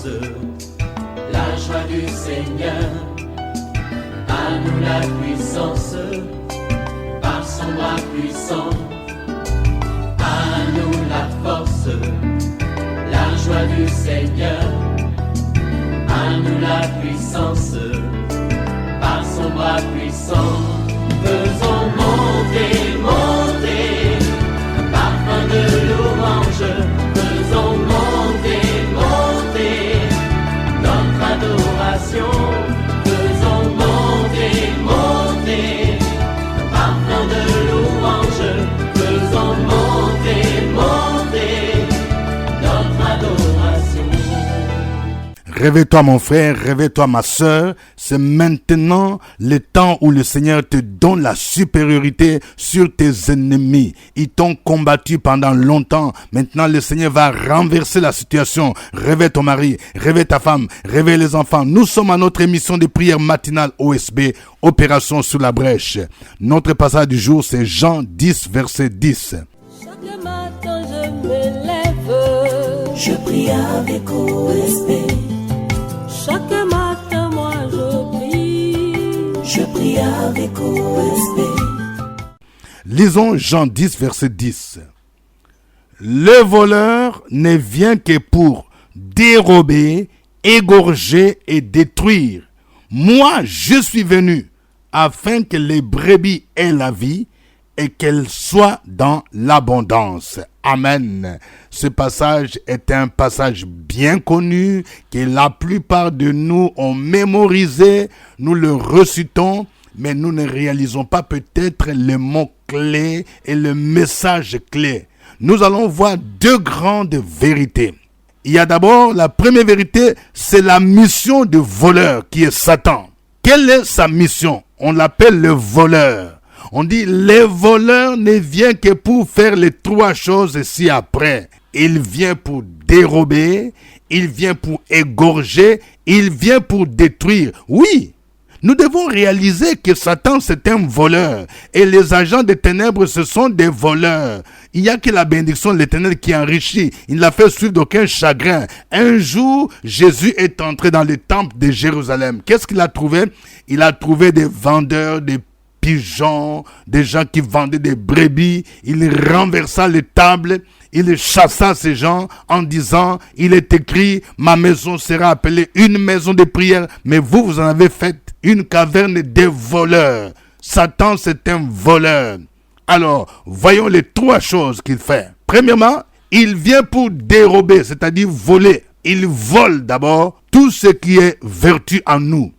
force, la joie du Seigneur. À nous la puissance, par son bras puissant. À nous la force, la joie du Seigneur. À nous la puissance, par son bras puissant. Faisons monter, monter, un parfum de louange. Faisons monter, monter, notre adoration. Faisons monter, monter, un parfum de louange. Faisons monter, monter, notre adoration. Réveille-toi mon frère, réveille-toi ma sœur, c'est maintenant le temps où le Seigneur te donne la supériorité sur tes ennemis. Ils t'ont combattu pendant longtemps, maintenant le Seigneur va renverser la situation. Réveille ton mari, réveille ta femme, réveille les enfants. Nous sommes à notre émission de prière matinale OSB, Opération sur la brèche. Notre passage du jour c'est Jean 10, verset 10. Chaque matin je me lève, Je prie avec OSB. chaque matin moi je prie. Je prie avec OSB. Lisons Jean 10, verset 10. Le voleur ne vient que pour dérober, égorger et détruire. Moi, je suis venu afin que les brebis aient la vie et qu'elles soient dans l'abondance. Amen. Ce passage est un passage bien connu que la plupart de nous ont mémorisé. Nous le recitons, mais nous ne réalisons pas peut-être les mots clés et le message clé. Nous allons voir deux grandes vérités. Il y a d'abord la première vérité, c'est la mission du voleur qui est Satan. Quelle est sa mission? On l'appelle le voleur. On dit, les voleurs ne viennent que pour faire les trois choses ci-après. Il vient pour dérober, il vient pour égorger, il vient pour détruire. Oui, nous devons réaliser que Satan c'est un voleur et les agents des ténèbres ce sont des voleurs. Il n'y a que la bénédiction de l'Éternel qui enrichit. Il n'a fait suivre d'aucun chagrin. Un jour, Jésus est entré dans le temple de Jérusalem. Qu'est-ce qu'il a trouvé? Il a trouvé des vendeurs, des pigeons, des gens qui vendaient des brebis. Il renversa les tables. Il chassa ces gens en disant, il est écrit, ma maison sera appelée une maison de prière, mais vous en avez fait une caverne des voleurs. Satan, c'est un voleur. Alors, voyons les trois choses qu'il fait. Premièrement, il vient pour dérober, c'est-à-dire voler. Il vole d'abord tout ce qui est vertu en nous.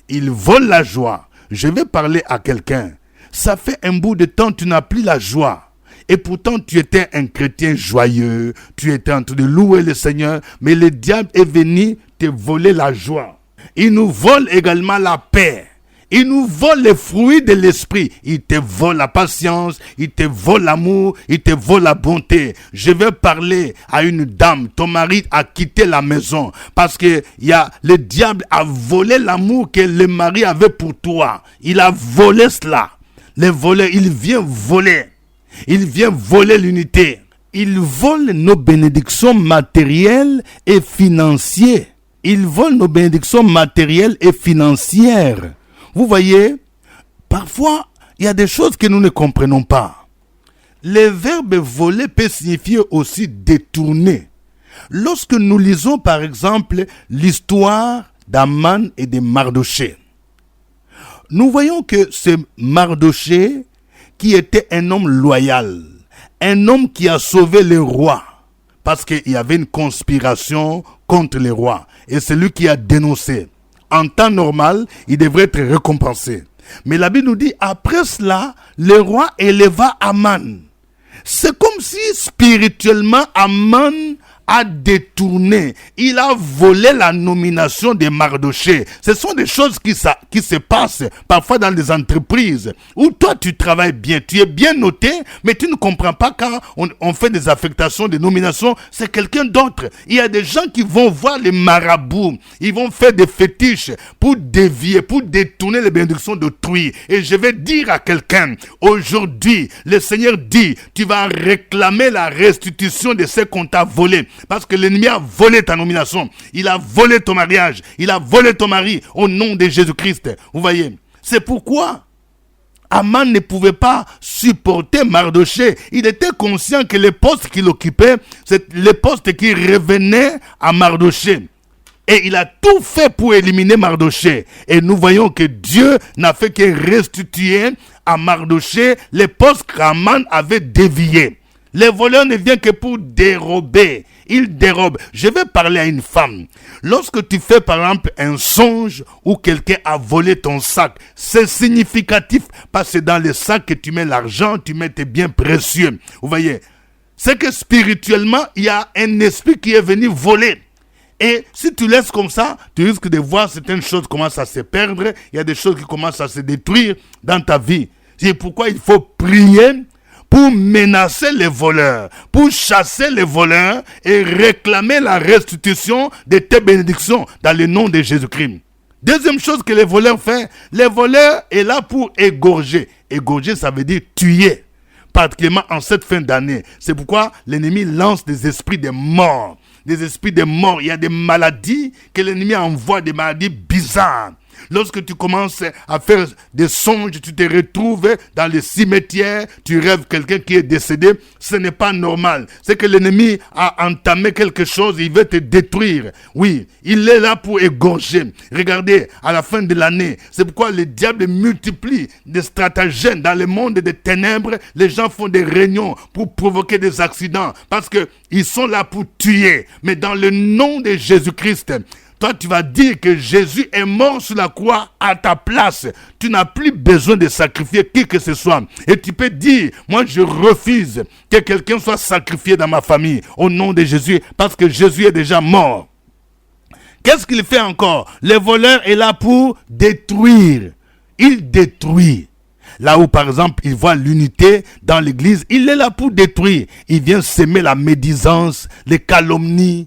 Il vole la joie. Je vais parler à quelqu'un. Ça fait un bout de temps que tu n'as plus la joie. Et pourtant, tu étais un chrétien joyeux. Tu étais en train de louer le Seigneur. Mais le diable est venu te voler la joie. Il nous vole également la paix. Il nous vole les fruits de l'esprit. Il te vole la patience, il te vole l'amour, il te vole la bonté. Je vais parler à une dame. Ton mari a quitté la maison parce que le diable a volé l'amour que le mari avait pour toi. Il a volé cela. Les voleurs, il vient voler. Il vient voler l'unité. Il vole nos bénédictions matérielles et financières. Il vole nos bénédictions matérielles et financières. Vous voyez, parfois, il y a des choses que nous ne comprenons pas. Le verbe voler peut signifier aussi détourner. Lorsque nous lisons, par exemple, l'histoire d'Aman et de Mardoché, nous voyons que c'est Mardoché qui était un homme loyal, un homme qui a sauvé le roi, parce qu'il y avait une conspiration contre le roi, et c'est lui qui a dénoncé. En temps normal, il devrait être récompensé. Mais la Bible nous dit, après cela, le roi éleva Aman. C'est comme si spirituellement, Aman a détourné. Il a volé la nomination de Mardoché. Ce sont des choses qui se passent parfois dans des entreprises où toi tu travailles bien, tu es bien noté, mais tu ne comprends pas quand on fait des affectations, des nominations, c'est quelqu'un d'autre. Il y a des gens qui vont voir les marabouts, ils vont faire des fétiches pour dévier, pour détourner les bénédictions d'autrui. Et je vais dire à quelqu'un, aujourd'hui, le Seigneur dit, tu vas réclamer la restitution de ce qu'on t'a volé. Parce que l'ennemi a volé ta nomination. Il a volé ton mariage. Il a volé ton mari au nom de Jésus-Christ. Vous voyez. C'est pourquoi Aman ne pouvait pas supporter Mardochée. Il était conscient que les postes qu'il occupait, c'est les postes qui revenaient à Mardochée. Et il a tout fait pour éliminer Mardochée. Et nous voyons que Dieu n'a fait que restituer à Mardochée les postes qu'Aman avait déviés. Les voleurs ne viennent que pour dérober. Ils dérobent. Je vais parler à une femme. Lorsque tu fais par exemple un songe où quelqu'un a volé ton sac, c'est significatif parce que dans le sac que tu mets l'argent, tu mets tes biens précieux. Vous voyez, c'est que spirituellement, il y a un esprit qui est venu voler. Et si tu laisses comme ça, tu risques de voir certaines choses commencent à se perdre. Il y a des choses qui commencent à se détruire dans ta vie. C'est pourquoi il faut prier pour menacer les voleurs, pour chasser les voleurs et réclamer la restitution de tes bénédictions dans le nom de Jésus-Christ. Deuxième chose que les voleurs font, les voleurs est là pour égorger. Égorger, ça veut dire tuer, particulièrement en cette fin d'année. C'est pourquoi l'ennemi lance des esprits de mort. Des esprits de mort. Il y a des maladies que l'ennemi envoie, des maladies bizarres. Lorsque tu commences à faire des songes, tu te retrouves dans les cimetières, tu rêves quelqu'un qui est décédé, ce n'est pas normal. C'est que l'ennemi a entamé quelque chose, il veut te détruire. Oui, il est là pour égorger. Regardez, à la fin de l'année, c'est pourquoi le diable multiplie des stratagèmes dans le monde des ténèbres. Les gens font des réunions pour provoquer des accidents parce qu'ils sont là pour tuer. Mais dans le nom de Jésus-Christ, toi, tu vas dire que Jésus est mort sur la croix à ta place. Tu n'as plus besoin de sacrifier qui que ce soit. Et tu peux dire, moi je refuse que quelqu'un soit sacrifié dans ma famille au nom de Jésus parce que Jésus est déjà mort. Qu'est-ce qu'il fait encore? Le voleur est là pour détruire. Il détruit. Là où, par exemple, il voit l'unité dans l'église, il est là pour détruire. Il vient s'aimer la médisance, les calomnies.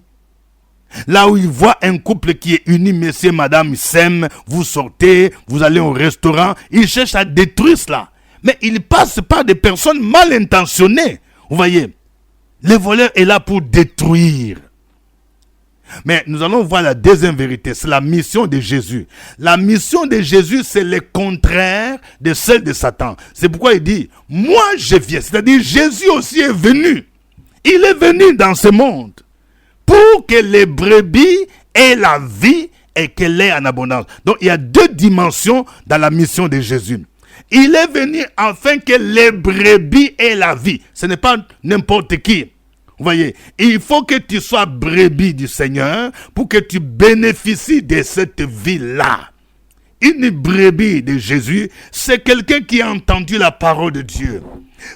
Là où il voit un couple qui est uni, messieurs, madame, ils s'aiment, vous sortez, vous allez au restaurant, il cherche à détruire cela. Mais il passe par des personnes mal intentionnées. Vous voyez, le voleur est là pour détruire. Mais nous allons voir la deuxième vérité, c'est la mission de Jésus. La mission de Jésus, c'est le contraire de celle de Satan. C'est pourquoi il dit, moi je viens. C'est-à-dire, Jésus aussi est venu. Il est venu dans ce monde pour que les brebis aient la vie et qu'elle ait en abondance. Donc, il y a deux dimensions dans la mission de Jésus. Il est venu afin que les brebis aient la vie. Ce n'est pas n'importe qui. Vous voyez, il faut que tu sois brebis du Seigneur pour que tu bénéficies de cette vie-là. Une brebis de Jésus, c'est quelqu'un qui a entendu la parole de Dieu.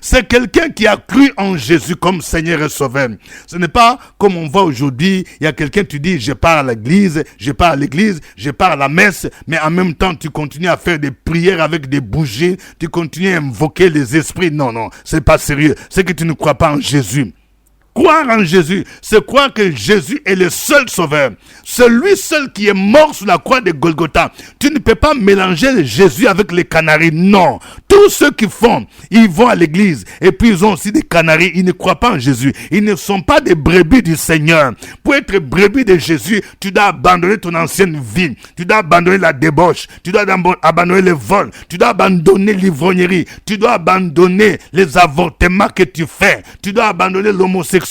C'est quelqu'un qui a cru en Jésus comme Seigneur et Sauveur. Ce n'est pas comme on voit aujourd'hui, il y a quelqu'un, tu dis, je pars à l'église, je pars à la messe, mais en même temps, tu continues à faire des prières avec des bougies, tu continues à invoquer les esprits. Non, c'est pas sérieux. C'est que tu ne crois pas en Jésus. Croire en Jésus, c'est croire que Jésus est le seul sauveur. Celui seul qui est mort sur la croix de Golgotha. Tu ne peux pas mélanger Jésus avec les canaris. Non. Tous ceux qui font, ils vont à l'église et puis ils ont aussi des canaris. Ils ne croient pas en Jésus. Ils ne sont pas des brebis du Seigneur. Pour être brebis de Jésus, tu dois abandonner ton ancienne vie. Tu dois abandonner la débauche. Tu dois abandonner le vol. Tu dois abandonner l'ivrognerie. Tu dois abandonner les avortements que tu fais. Tu dois abandonner l'homosexualité.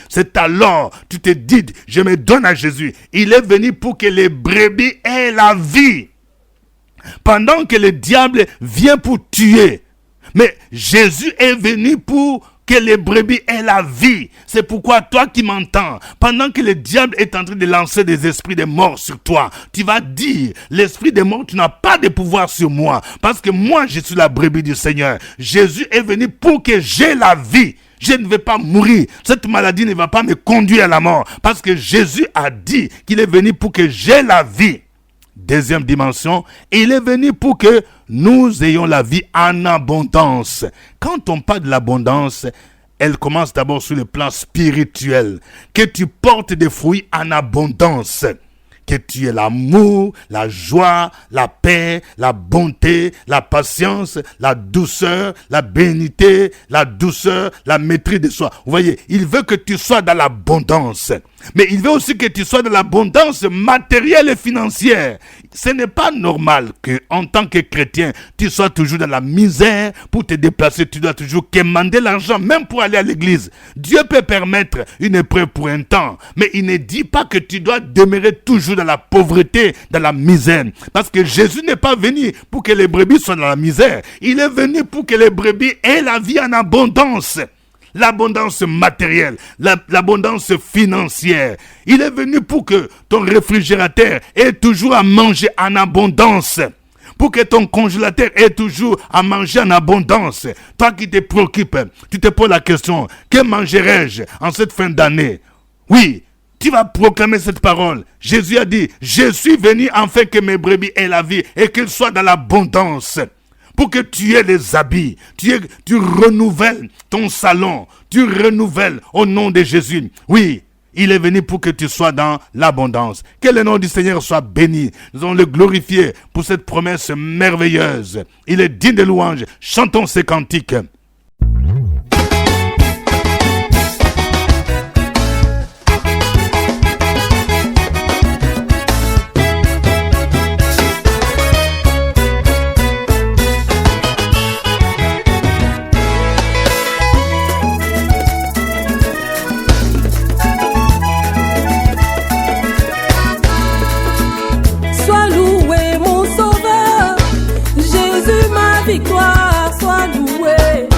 C'est alors tu te dis, je me donne à Jésus. Il est venu pour que les brebis aient la vie. Pendant que le diable vient pour tuer. Mais Jésus est venu pour que les brebis aient la vie. C'est pourquoi toi qui m'entends, pendant que le diable est en train de lancer des esprits de mort sur toi, tu vas dire, l'esprit de mort, tu n'as pas de pouvoir sur moi. Parce que moi, je suis la brebis du Seigneur. Jésus est venu pour que j'ai la vie. Je ne vais pas mourir. Cette maladie ne va pas me conduire à la mort. Parce que Jésus a dit qu'il est venu pour que j'ai la vie. Deuxième dimension, il est venu pour que nous ayons la vie en abondance. Quand on parle de l'abondance, elle commence d'abord sur le plan spirituel. Que tu portes des fruits en abondance. que tu es l'amour, la joie, la paix, la bonté, la patience, la douceur, la bénignité, la douceur, la maîtrise de soi. Vous voyez, il veut que tu sois dans l'abondance. Mais il veut aussi que tu sois dans l'abondance matérielle et financière. Ce n'est pas normal que, en tant que chrétien, tu sois toujours dans la misère. Pour te déplacer, tu dois toujours quémander l'argent, même pour aller à l'église. Dieu peut permettre une épreuve pour un temps, mais il ne dit pas que tu dois demeurer toujours dans la pauvreté, dans la misère. Parce que Jésus n'est pas venu pour que les brebis soient dans la misère. Il est venu pour que les brebis aient la vie en abondance. L'abondance matérielle, l'abondance financière. Il est venu pour que ton réfrigérateur ait toujours à manger en abondance. Pour que ton congélateur ait toujours à manger en abondance. Toi qui te préoccupes, tu te poses la question, que mangerai-je en cette fin d'année? Oui, tu vas proclamer cette parole. Jésus a dit, je suis venu afin que mes brebis aient la vie et qu'ils soient dans l'abondance. Pour que tu aies les habits, tu renouvelles ton salon, tu renouvelles au nom de Jésus. Oui, il est venu pour que tu sois dans l'abondance. Que le nom du Seigneur soit béni. Nous allons le glorifier pour cette promesse merveilleuse. Il est digne de louange. Chantons ces cantiques. Victoire, sois loué.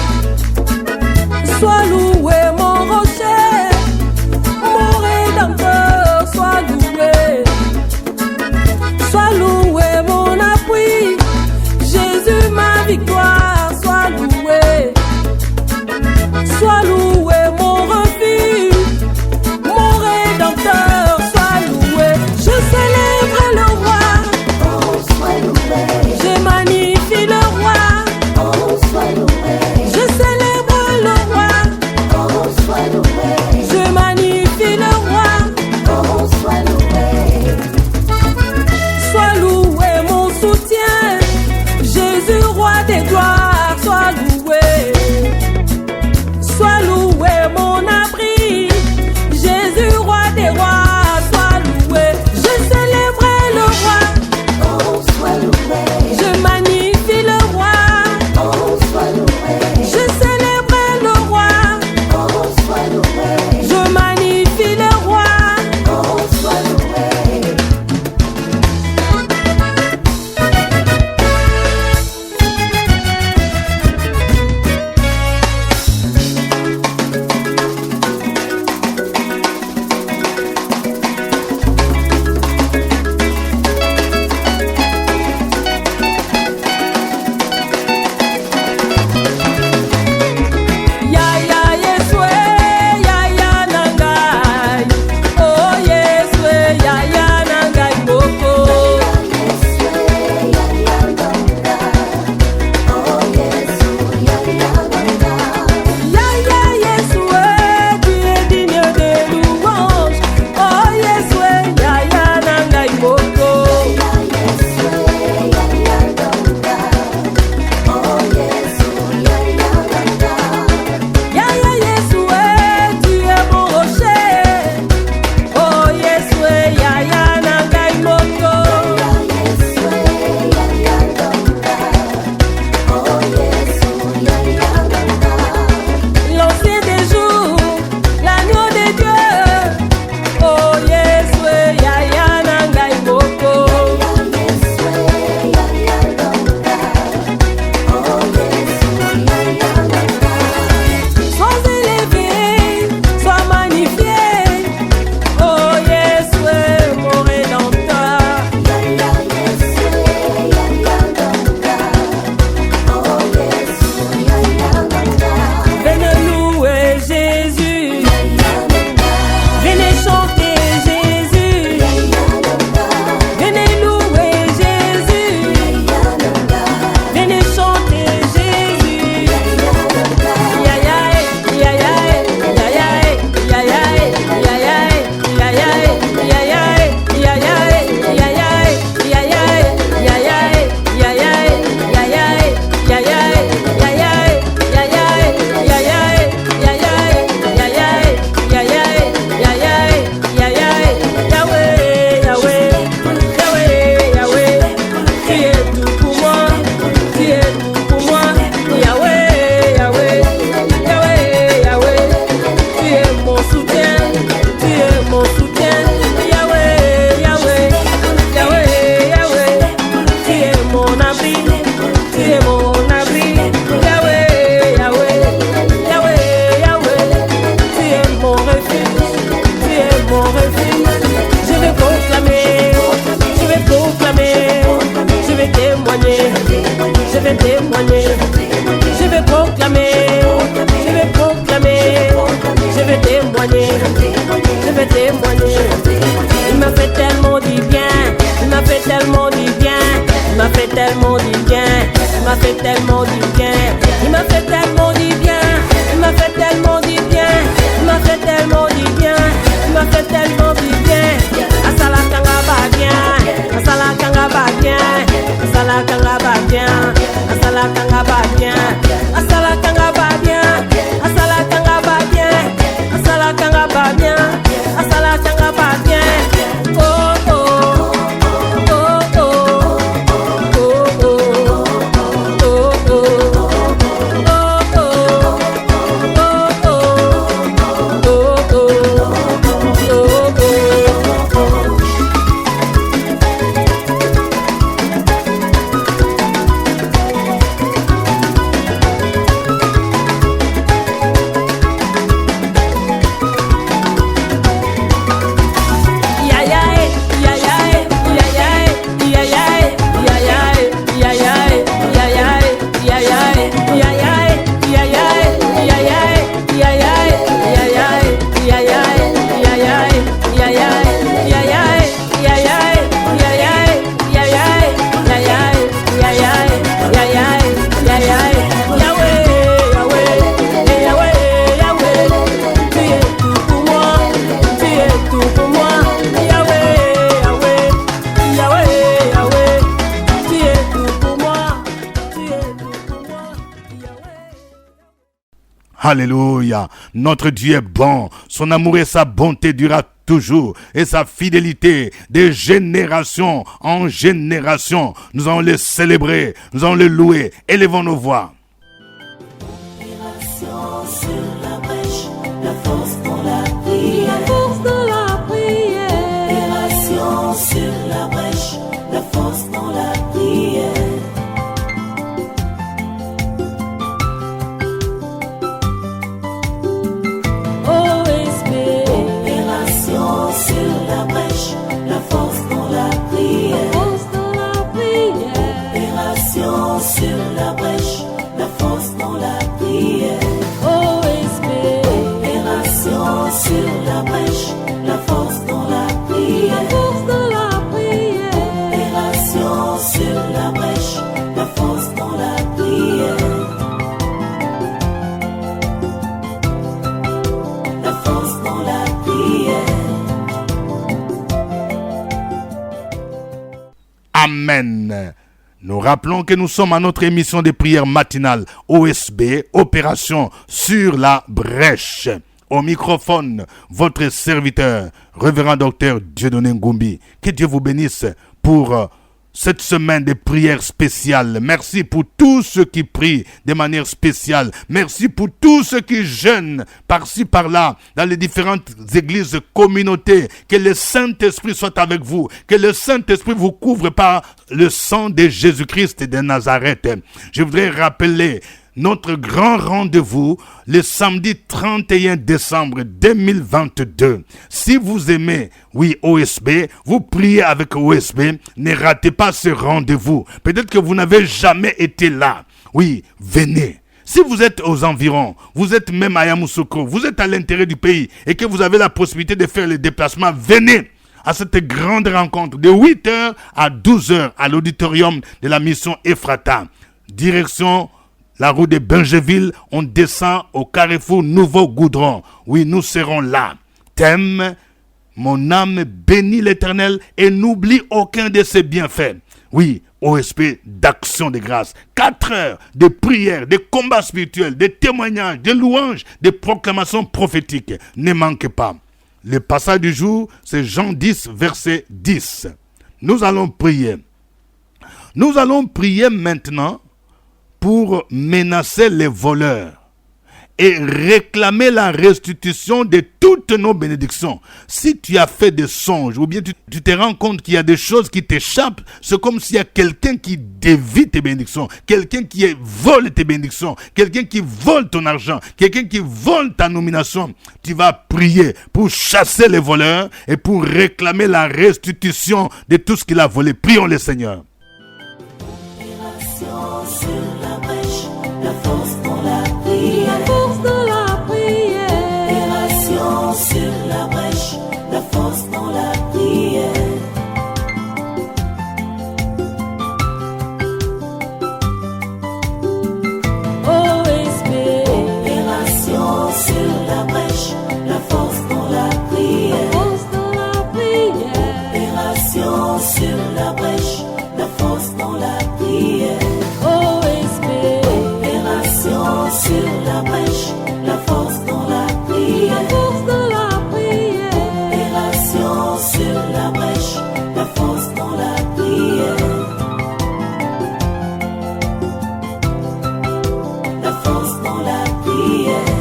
mon refuge. Je vais proclamer, je vais proclamer, je vais témoigner, je vais témoigner, je vais proclamer, je vais proclamer, je vais témoigner, je vais témoigner. Il m'a fait tellement du bien, il m'a fait tellement du bien, il m'a fait tellement du bien, il m'a fait tellement du bien, il m'a fait tellement du bien, il m'a fait tellement du bien, il m'a fait tellement du bien, il m'a fait tellement du bien. Asala kanga ba bien, asala kanga ba bien, asala kanga ba bien, asala kanga ba bien, asala kanga ba bien, asala kanga ba bien, asala kanga ba bien, asala kanga ba bien. Oh oh oh oh oh oh oh Alléluia. Notre Dieu est bon. Son amour et sa bonté durera toujours. Et sa fidélité de génération en génération. Nous allons le célébrer. Nous allons le louer. Élevons nos voix. Opération sur la brèche, la force dans la prière. Force de la prière. Opération sur la brèche, la force dans la prière. OSB. Opération sur la brèche, la force dans la prière. Force de la prière. Opération sur la brèche, la force dans la prière. OSB. Opération sur la brèche, la force dans la prière. Force de la prière. Opération sur la brèche, la force dans la prière. La force dans la prière. Amen. Nous rappelons que nous sommes à notre émission de prière matinale OSB, Opération sur la brèche. Au microphone, votre serviteur, révérend docteur Dieudonné Ngumbi. Que Dieu vous bénisse pour cette semaine de prière spéciale. Merci pour tous ceux qui prient de manière spéciale. Merci pour tous ceux qui jeûnent par-ci, par-là, dans les différentes églises, communautés. Que le Saint-Esprit soit avec vous. Que le Saint-Esprit vous couvre par le sang de Jésus-Christ de Nazareth. Je voudrais rappeler notre grand rendez-vous le samedi 31 décembre 2022. Si vous aimez, oui, OSB, vous priez avec OSB, ne ratez pas ce rendez-vous. Peut-être que vous n'avez jamais été là. Oui, venez. Si vous êtes aux environs, vous êtes même à Yamoussoukro, vous êtes à l'intérieur du pays et que vous avez la possibilité de faire les déplacements, venez à cette grande rencontre de 8h à 12h à l'auditorium de la mission Ephrata. Direction la route de Bingeville, on descend au carrefour Nouveau Goudron. Oui, nous serons là. Thème, mon âme bénit l'Éternel et n'oublie aucun de ses bienfaits. Oui, OSP d'action de grâce. 4 heures de prière, de combats spirituels, de témoignages, de louanges, de proclamations prophétiques. Ne manquez pas. Le passage du jour, c'est Jean 10, verset 10. Nous allons prier. Nous allons prier maintenant pour menacer les voleurs et réclamer la restitution de toutes nos bénédictions. Si tu as fait des songes ou bien tu te rends compte qu'il y a des choses qui t'échappent, c'est comme s'il y a quelqu'un qui dévie tes bénédictions, quelqu'un qui vole tes bénédictions, quelqu'un qui vole ton argent, quelqu'un qui vole ta nomination. Tu vas prier pour chasser les voleurs et pour réclamer la restitution de tout ce qu'il a volé. Prions le Seigneur. Sur la brèche, la force dans la prière. La force dans la prière. Opération sur la brèche, la force dans la prière. OSB. Opération sur la brèche, la force dans la prière. La force dans la prière. Opération sur la brèche, la force dans la prière. OSB. Opération sur la brèche, la force dans la prière. La force dans la prière. Opération sur la brèche, la force dans la prière. La force dans la prière.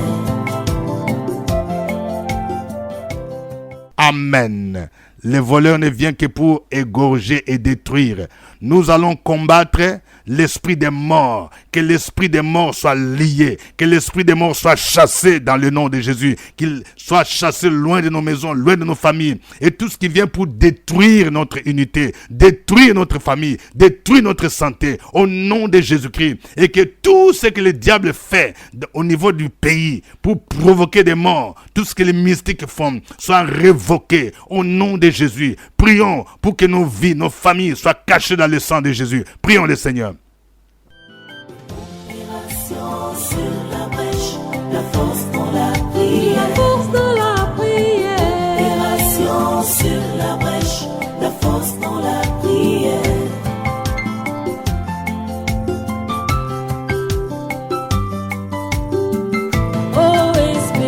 Amen. Le voleur ne vient que pour égorger et détruire. Nous allons combattre l'esprit des morts. Que l'esprit des morts soit lié. Que l'esprit des morts soit chassé dans le nom de Jésus. Qu'il soit chassé loin de nos maisons, loin de nos familles. Et tout ce qui vient pour détruire notre unité, détruire notre famille, détruire notre santé, au nom de Jésus-Christ. Et que tout ce que le diable fait au niveau du pays pour provoquer des morts, tout ce que les mystiques font, soit révoqué au nom de Jésus. Prions pour que nos vies, nos familles soient cachées dans le sang de Jésus. Prions le Seigneur. Opération sur la brèche, la force dans la prière. La force dans la prière. Opération sur la brèche, la force dans la prière. OSB.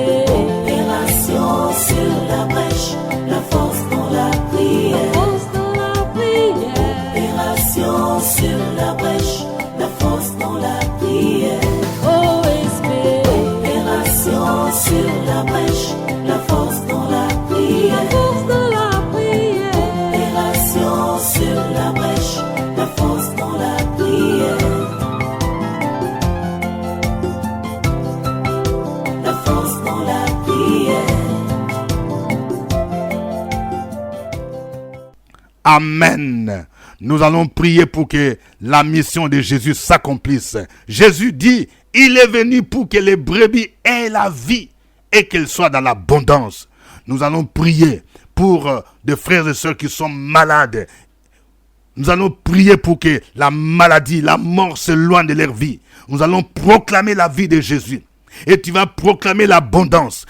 Opération sur la brèche, la force dans la prière. La force dans la prière. Opération sur la brèche, la force dans la prière. OSB. Opération sur la brèche, la force dans la prière. La force dans la prière. Opération sur la brèche, la force dans la prière. La force dans la prière. Amen. Nous allons prier pour que la mission de Jésus s'accomplisse. Jésus dit, il est venu pour que les brebis aient la vie et qu'elles soient dans l'abondance. Nous allons prier pour des frères et sœurs qui sont malades. Nous allons prier pour que la maladie, la mort s'éloigne de leur vie. Nous allons proclamer la vie de Jésus. Et tu vas proclamer l'abondance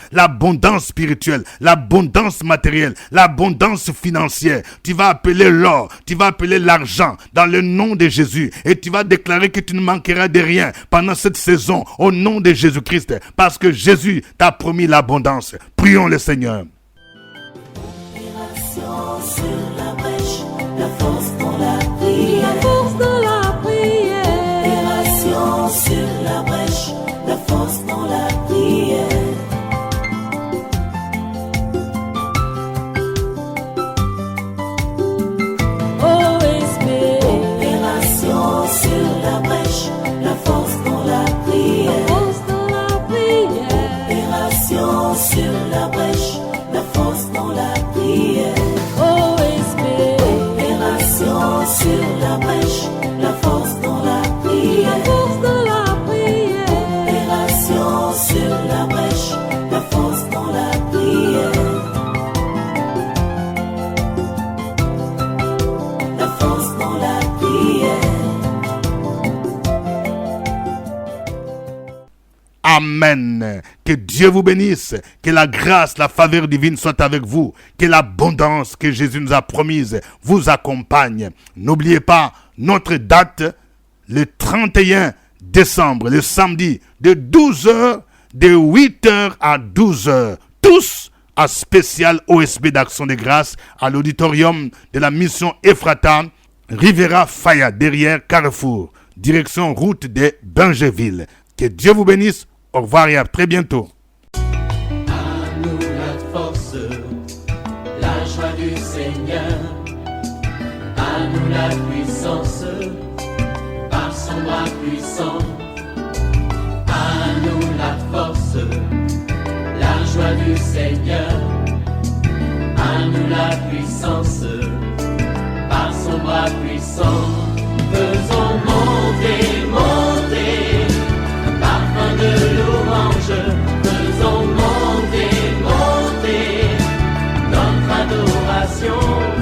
spirituelle, l'abondance matérielle, l'abondance financière. Tu vas appeler l'or, tu vas appeler l'argent dans le nom de Jésus. Et tu vas déclarer que tu ne manqueras de rien pendant cette saison au nom de Jésus-Christ. Parce que Jésus t'a promis l'abondance. Prions le Seigneur. Opération sur la brèche, la force dans la prière. La force dans la prière. Opération sur la brèche, la force dans la prière. OSB. Opération sur la brèche, la force dans la prière. La force dans la prière. Opération sur la brèche, la force dans la prière. OSB. Opération sur la brèche, la force dans la prière. La force dans la prière. Opération sur la brèche, la force dans la prière. La force dans la prière. Amen. Que Dieu vous bénisse. Que la grâce, la faveur divine soit avec vous. Que l'abondance que Jésus nous a promise vous accompagne. N'oubliez pas notre date, le 31 décembre, le samedi, de 12h, de 8h à 12h. Tous à spécial OSB d'Action de Grâce à l'auditorium de la mission Ephrata, Rivera Faya, derrière Carrefour, direction route de Bingeville. Que Dieu vous bénisse. Au revoir et à très bientôt. À nous la force, la joie du Seigneur. À nous la puissance, par son bras puissant. À nous la force, la joie du Seigneur. À nous la puissance, par son bras puissant. Faisons monter, monter, un parfum de louange. Faisons monter, monter, notre adoration.